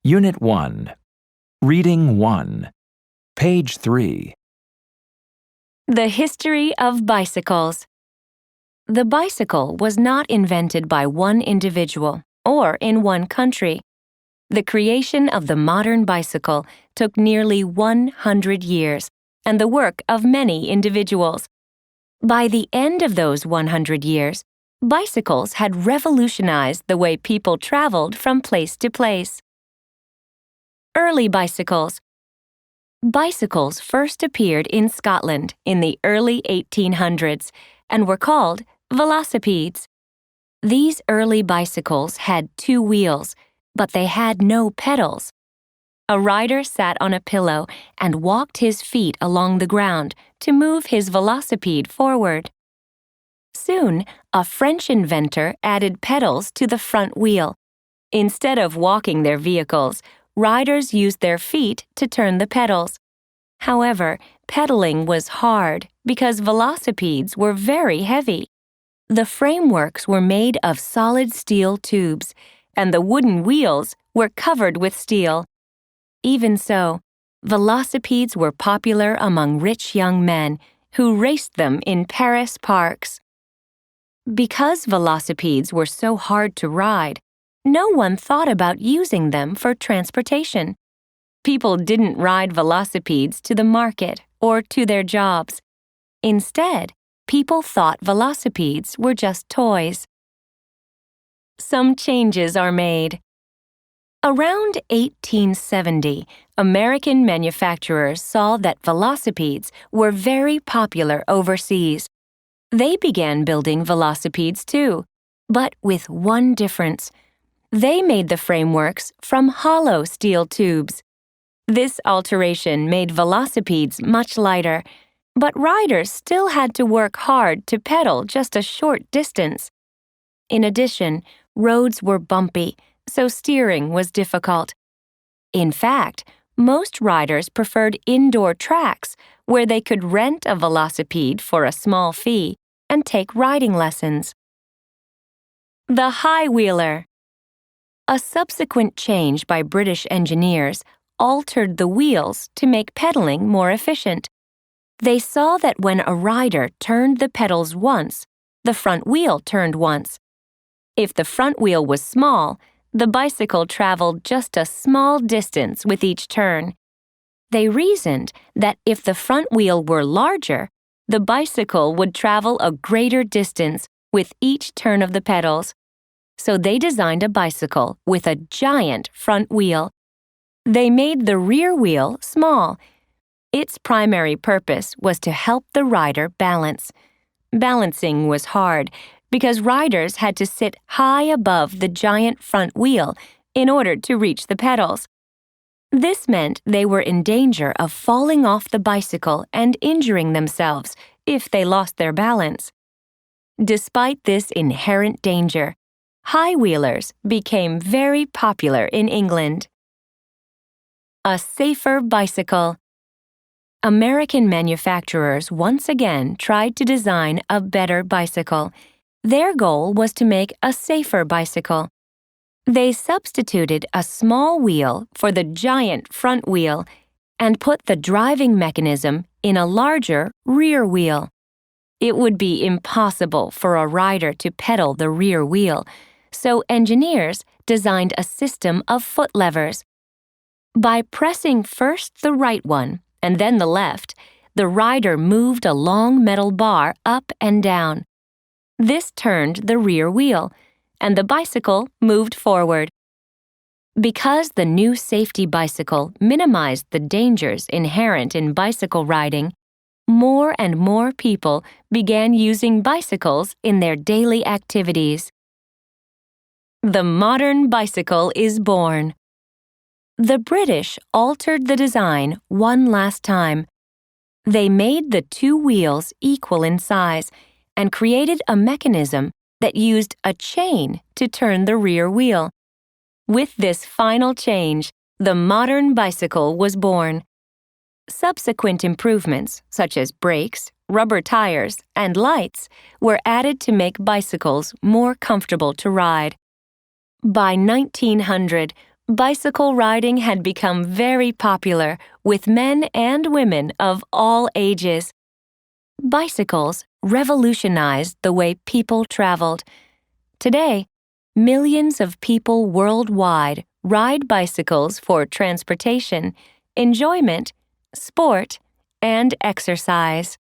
Unit 1. Reading 1. Page 3. The history of bicycles. The bicycle was not invented by one individual or in one country. The creation of the modern bicycle took nearly 100 years and the work of many individuals. By the end of those 100 years, bicycles had revolutionized the way people traveled from place to place. Early bicycles. Bicycles first appeared in Scotland in the early 1800s and were called velocipedes. These early bicycles had 2 wheels, but they had no pedals. A rider sat on a pillow and walked his feet along the ground to move his velocipede forward. Soon, a French inventor added pedals to the front wheel. Instead of walking their vehicles, riders used their feet to turn the pedals. However, pedaling was hard because velocipedes were very heavy. The frameworks were made of solid steel tubes, and the wooden wheels were covered with steel. Even so, velocipedes were popular among rich young men who raced them in Paris parks. Because velocipedes were so hard to ride, no one thought about using them for transportation. People didn't ride velocipedes to the market or to their jobs. Instead, people thought velocipedes were just toys. Some changes are made. Around 1870, American manufacturers saw that velocipedes were very popular overseas. They began building velocipedes too, but with one difference. They made the frameworks from hollow steel tubes. This alteration made velocipedes much lighter, but riders still had to work hard to pedal just a short distance. In addition, roads were bumpy, so steering was difficult. In fact, most riders preferred indoor tracks where they could rent a velocipede for a small fee and take riding lessons. The high-wheeler. A subsequent change by British engineers altered the wheels to make pedaling more efficient. They saw that when a rider turned the pedals once, the front wheel turned once. If the front wheel was small, the bicycle traveled just a small distance with each turn. They reasoned that if the front wheel were larger, the bicycle would travel a greater distance with each turn of the pedals. So they designed a bicycle with a giant front wheel. They made the rear wheel small. Its primary purpose was to help the rider balance. Balancing was hard because riders had to sit high above the giant front wheel in order to reach the pedals. This meant they were in danger of falling off the bicycle and injuring themselves if they lost their balance. Despite this inherent danger, high-wheelers became very popular in England. A safer bicycle. American manufacturers once again tried to design a better bicycle. Their goal was to make a safer bicycle. They substituted a small wheel for the giant front wheel and put the driving mechanism in a larger rear wheel. It would be impossible for a rider to pedal the rear wheel, so engineers designed a system of foot levers. By pressing first the right one and then the left, the rider moved a long metal bar up and down. This turned the rear wheel, and the bicycle moved forward. Because the new safety bicycle minimized the dangers inherent in bicycle riding, more and more people began using bicycles in their daily activities. The modern bicycle is born. The British altered the design one last time. They made the 2 wheels equal in size and created a mechanism that used a chain to turn the rear wheel. With this final change, the modern bicycle was born. Subsequent improvements, such as brakes, rubber tires, and lights, were added to make bicycles more comfortable to ride. By 1900, bicycle riding had become very popular with men and women of all ages. Bicycles revolutionized the way people traveled. Today, millions of people worldwide ride bicycles for transportation, enjoyment, sport, and exercise.